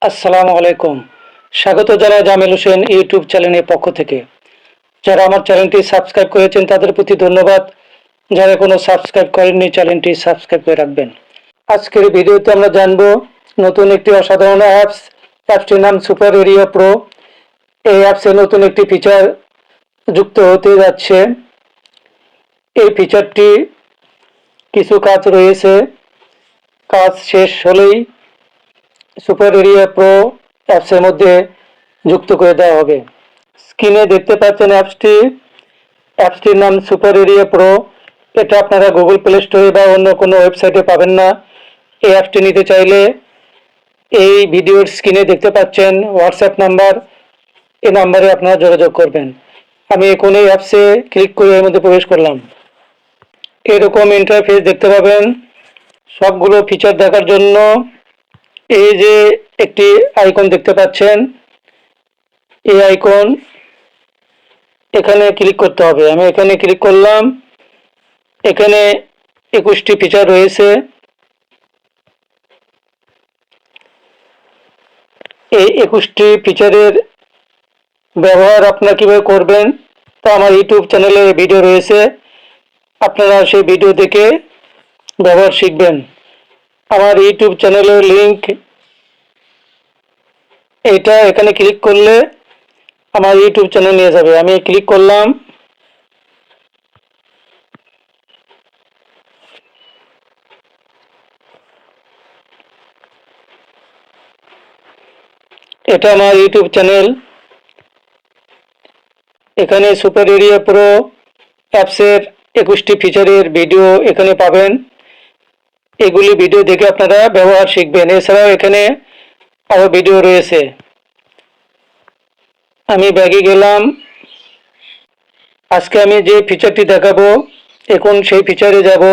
আসসালামু আলাইকুম। স্বাগত জানাই জামিল হোসেন ইউটিউব চ্যানেলের পক্ষ থেকে। যারা আমার চ্যানেলটি সাবস্ক্রাইব করেছেন তাদের প্রতি ধন্যবাদ। যারা কোনো সাবস্ক্রাইব করেননি চ্যানেলটি সাবস্ক্রাইব করে রাখবেন। আজকের ভিডিওতে আমরা জানব নতুন একটি অসাধারণ অ্যাপসটির নাম সুপার এরিয়া প্রো। এই অ্যাপসে নতুন একটি ফিচার যুক্ত হতে যাচ্ছে। এই ফিচারটি কিছু কাজ রয়েছে, কাজ শেষ হলেই সুপার এরিয়া প্রো অ্যাপসের মধ্যে যুক্ত করে দেওয়া হবে। স্ক্রিনে দেখতে পাচ্ছেন অ্যাপসটির নাম সুপার এরিয়া প্রো। এটা আপনারা গুগল প্লে স্টোরে বা অন্য কোনো ওয়েবসাইটে পাবেন না। এই অ্যাপসটি নিতে চাইলে এই ভিডিওর স্ক্রিনে দেখতে পাচ্ছেন হোয়াটসঅ্যাপ নাম্বার, এই নাম্বারে আপনারা যোগাযোগ করবেন। আমি এখন এই অ্যাপসে ক্লিক করে এর মধ্যে প্রবেশ করলাম। এরকম ইন্টারফেস দেখতে পাবেন। সবগুলো ফিচার দেখার জন্য এই যে একটি আইকন দেখতে পাচ্ছেন, এই আইকন এখানে ক্লিক করতে হবে। আমি এখানে ক্লিক করলাম। এখানে 21টি ফিচার রয়েছে। এই 21টি ফিচারের ব্যবহার আপনারা কীভাবে করবেন তা আমার ইউটিউব চ্যানেলে ভিডিও রয়েছে, আপনারা সেই ভিডিও দেখে ব্যবহার শিখবেন। আমার ইউটিউব চ্যানেলের লিংক এইটা, এখানে ক্লিক করলে আমার ইউটিউব চ্যানেল নিয়ে যাবে। আমি ক্লিক করলাম। এটা আমার ইউটিউব চ্যানেল। এখানে সুপার এরিয়া প্রো অ্যাপসের 21টি ফিচারের ভিডিও এখানে পাবেন। এগুলি ভিডিও দেখে আপনারা ব্যবহার শিখবেন। এছাড়াও এখানে আরও ভিডিও রয়েছে। আমি ব্যাগে গেলাম। আজকে আমি যে ফিচারটি দেখাবো এখন সেই ফিচারে যাব।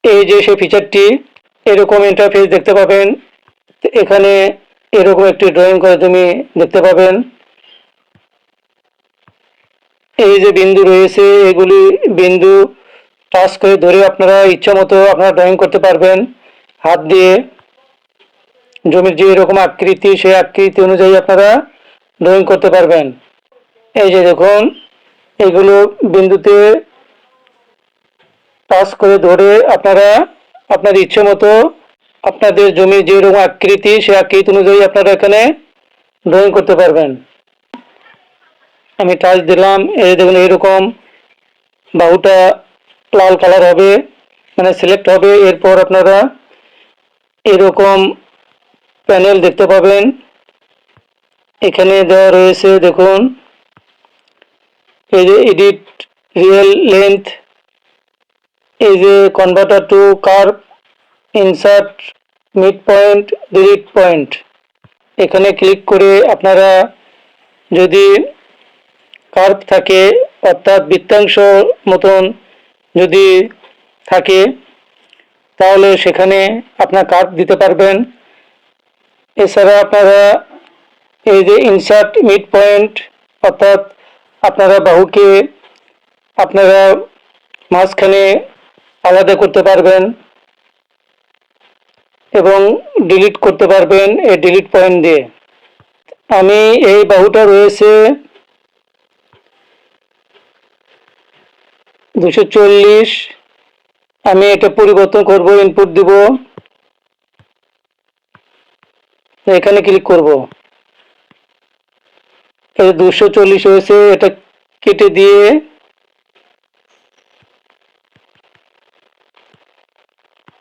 এই যে সেই ফিচারটি, এরকম ইন্টারফেস দেখতে পাবেন। এখানে এরকম একটি ড্রয়িং করে তুমি দেখতে পাবেন। এই যে বিন্দু রয়েছে, এগুলি বিন্দু টাচ করে ধরে আপনারা ইচ্ছা মতো আপনারা ড্রয়িং করতে পারবেন। হাত দিয়ে জমির যে এরকম আকৃতি, সেই আকৃতি অনুযায়ী আপনারা ড্রয়িং করতে পারবেন। এই যে দেখুন, এগুলো বিন্দুতে টাচ করে ধরে আপনারা আপনার ইচ্ছে মতো আপনাদের জমির যে এরকম আকৃতি, সেই আকৃতি অনুযায়ী আপনারা এখানে ড্রয়িং করতে পারবেন। আমি টাচ দিলাম। এই দেখুন, এইরকম বাহুটা লাল কালার হবে, মানে সিলেক্ট হবে। এরপর আপনারা এরকম প্যানেল দেখতে পাবেন। এখানে দেওয়া রয়েছে, দেখুন, এই যে এডিট রিয়েল লেন্থ, এই যে converter to curve, insert mid point, delete point. এখানে ক্লিক করে আপনারা যদি কার্ভ থাকে, অর্থাৎ বৃত্তাংশ মতন যদি থাকে, তাহলে সেখানে আপনার কার্ভ দিতে পারবেন। এছাড়া আপনারা এই যে ইনসার্ট মিড পয়েন্ট, অর্থাৎ আপনারা বাহুকে আপনারা মাঝখানে আলাদা করতে পারবেন এবং ডিলিট করতে পারবেন এই ডিলিট পয়েন্ট দিয়ে। আমি এই বাহুটা রয়েছে 240, আমি এটা পরিবর্তন করব, ইনপুট দিব, এখানে ক্লিক করব। এই 240 হয়েছে, এটা কেটে দিয়ে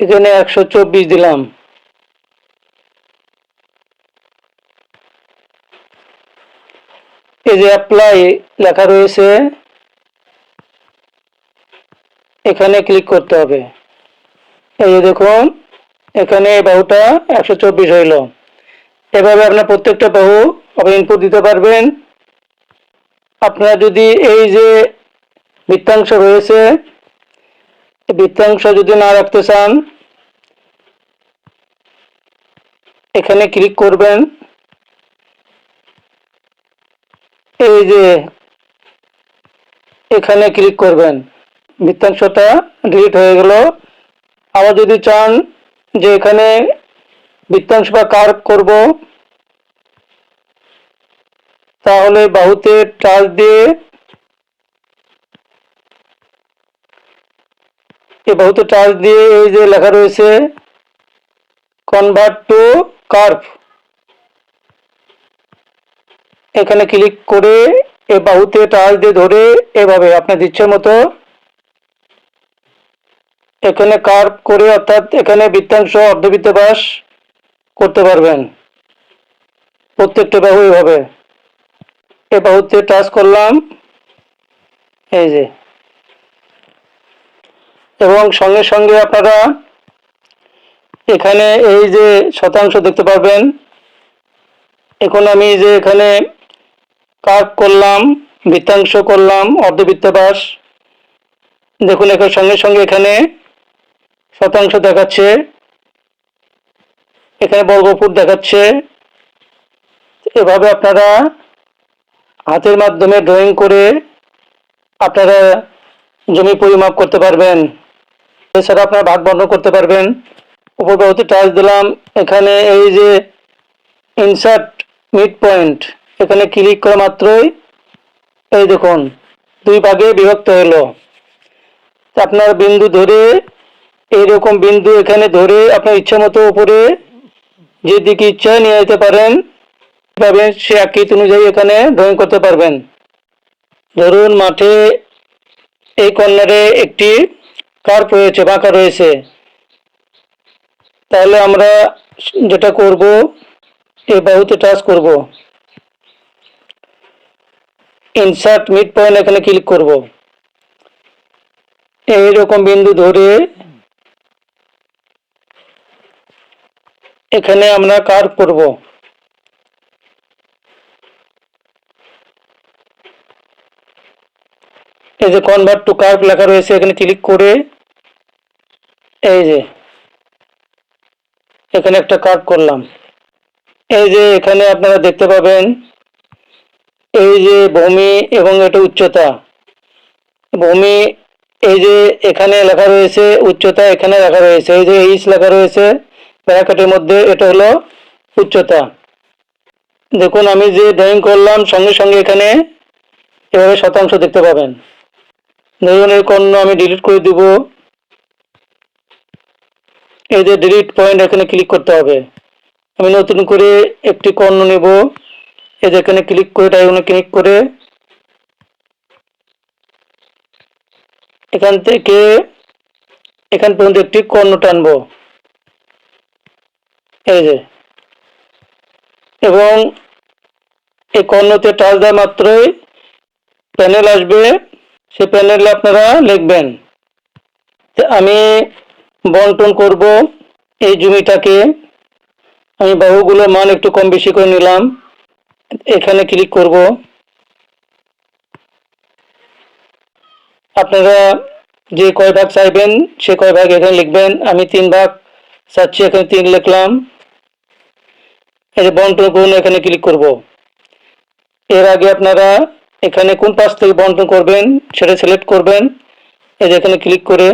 এখানে 124 দিলাম। এই যে অ্যাপ্লাই লেখা রয়েছে, এখানে ক্লিক করতে হবে। এই যে দেখুন, এখানে বাহুটা 124 হইল। এভাবে আপনার প্রত্যেকটা বাহু আপনি ইনপুট দিতে পারবেন। আপনারা যদি এই যে বৃত্তাংশ রয়েছে, বৃত্তাংশ যদি না রাখতে চান, এখানে ক্লিক করবেন। এই যে এখানে ক্লিক করবেন, বৃত্তাংশটা ডিলিট হয়ে গেল। আবার যদি চান যে এখানে বৃত্তাংশ বা কার্ভ করব, তাহলে বাহুতে টাচ দিয়ে এই যে লেখা রয়েছে কনভার্ট টু কার্ভ, এখানে ক্লিক করে এই বাহুতে টাচ দিয়ে ধরে এভাবে আপনার ইচ্ছা মতো এখানে কার্ভ করে, অর্থাৎ এখানে বৃত্তাংশ অর্ধবৃত্ত ব্যাস করতে পারবেন প্রত্যেকটা বাহু এইভাবে। এই বাহুতে টাচ করলাম, এই যে, এবং সঙ্গে সঙ্গে আপনারা এখানে এই যে শতাংশ দেখতে পারবেন। এখন আমি যে এখানে কার্ভ করলাম, বৃত্তাংশ করলাম অর্ধবৃত্ত ব্যাস, দেখুন এখানে সঙ্গে সঙ্গে এখানে শতাংশ দেখাচ্ছে, এখানে বর্গফুট দেখাচ্ছে। এভাবে আপনারা হাতের মাধ্যমে ড্রয়িং করে আপনারা জমি পরিমাপ করতে পারবেন। এছাড়া আপনারা ভাগ বর্ণন করতে পারবেন। উপর বাহুতে টাচ দিলাম, এখানে এই যে ইনসার্ট মিড পয়েন্ট, এখানে ক্লিক করা মাত্রই এই দেখুন দুই ভাগে বিভক্ত হলো। আপনার বিন্দু ধরে এইরকম বিন্দু এখানে ধরে আপনার ইচ্ছা মতো উপরে যেদিকে ইচ্ছা নিয়ে যেতে পারেন, পাবেন সে আকৃতি অনুযায়ী এখানে ড্রয়িং করতে পারবেন। ধরুন মাঠে এই কর্নারে একটি কার্ভ রয়েছে, বাঁকা রয়েছে, তাহলে আমরা যেটা করব এই বাহুতে টাচ করব, ইনসার্ট মিড পয়েন্ট এখানে ক্লিক করব, এইরকম বিন্দু ধরে এখানে আমরা কার্ভ করব। এই যে কনভার্ট টু কার্ভ লেখা রয়েছে, এখানে ক্লিক করে এই যে এখানে একটা কার্ভ করলাম। এই যে এখানে আপনারা দেখতে পাবেন এই যে ভূমি এবং এটা উচ্চতা, ভূমি এই যে এখানে লেখা রয়েছে, উচ্চতা এখানে লেখা রয়েছে, এই যে এইচ লেখা রয়েছে ব্র্যাকেটের মধ্যে, এটা হলো উচ্চতা। দেখুন আমি যে ড্রয়িং করলাম সঙ্গে সঙ্গে এখানে এভাবে শতাংশ দেখতে পাবেন। ধরুন এই কর্ণ আমি ডিলিট করে দিব, এই যে ডিলিট পয়েন্ট এখানে ক্লিক করতে হবে। আমি নতুন করে একটি কর্ণ নেব, এই যে এখানে ক্লিক করে ডায়াগোনালে ক্লিক করে এখান থেকে এখান পর্যন্ত একটি কর্ণ টানবো, এই যে, এবং এই কর্ণতে টাচ দেওয়া মাত্রই প্যানেল আসবে, সেই প্যানেলে আপনারা লিখবেন। আমি বন্টন করব এই জমিটাকে, আমি বাহুগুলোর মান একটু কম বেশি করে নিলাম, এখানে ক্লিক করব। আপনারা যে কয় ভাগ চাইবেন সে কয় ভাগ এখানে লিখবেন। আমি 3 ভাগ চাচ্ছি, এখানে 3 লিখলাম। এই যে বন্টন করুন, এখানে ক্লিক করব। এর আগে আপনারা এখানে কোন পাশ থেকে বন্টন করবেন সেটা সিলেক্ট করবেন। এই যে এখানে ক্লিক করে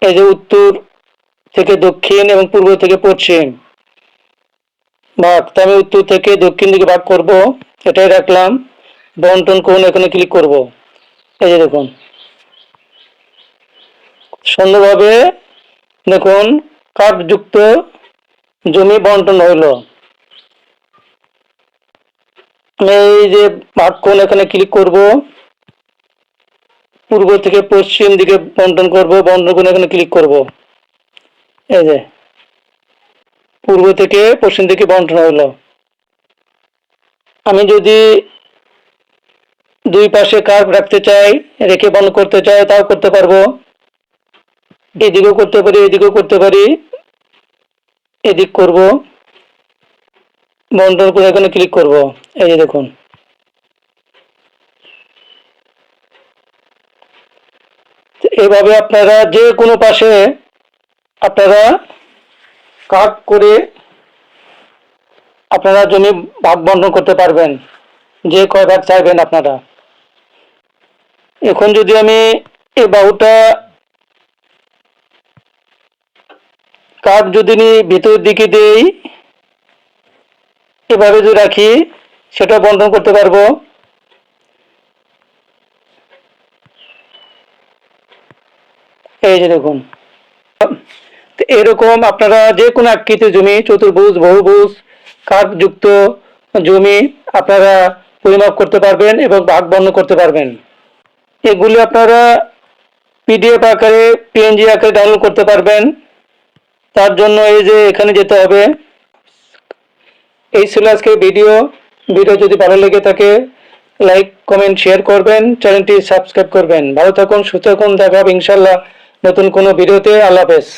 এই যে উত্তর থেকে দক্ষিণ এবং পূর্ব থেকে পশ্চিম ভাগ, তো আমি উত্তর থেকে দক্ষিণ দিকে ভাগ করব, এটাই রাখলাম। বন্টন করুন, এখানে ক্লিক করব। এই যে দেখুন সুন্দরভাবে দেখুন কার্ভযুক্ত জমি বন্টন হইল। আমি এই যে ভাগ কোণ এখানে ক্লিক করব, পূর্ব থেকে পশ্চিম দিকে বন্টন করব, বন্টন কোণ এখানে ক্লিক করব। এই যে পূর্ব থেকে পশ্চিম দিকে বন্টন হইল। আমি যদি দুই পাশে কার্ভ রাখতে চাই, রেখে বন্ধ করতে চাই, তাও করতে পারবো। এদিকেও করতে পারি, এদিকেও করতে পারি, এদিক করব, বন্টন করে এখানে ক্লিক করব। এই যে দেখুন এইভাবে আপনারা যে কোনো পাশে আপনারা কাট করে আপনারা জমি ভাগ বন্টন করতে পারবেন, যে কয় ভাগ চাইবেন আপনারা। এখন যদি আমি এই বাহুটা কার্ভ যদি ভিতর দিকে দেই, এভাবে যদি রাখি, সেটা বন্ধন করতে পারবো। এই যে দেখুন, এরকম আপনারা যে কোনো আকৃতির জমি, চতুর্ভুজ, বহুভুজ, কার্ভ যুক্ত জমি আপনারা পরিমাপ করতে পারবেন এবং ভাগ বর্ণনা করতে পারবেন। এগুলি আপনারা পিডিএফ আকারে, পিএনজি আকারে ডাউনলোড করতে পারবেন। তার জন্য এই যে এখানে যেতে হবে। এই ছিল আজকে ভিডিও যদি ভালো লেগে থাকে লাইক, কমেন্ট, শেয়ার করবেন, চ্যানেলটি সাবস্ক্রাইব করবেন। ভালো থাকুন, সুস্থ থাকুন, দেখা হবে ইনশাল্লাহ নতুন কোনো ভিডিওতে। আল্লাহ হাফেজ।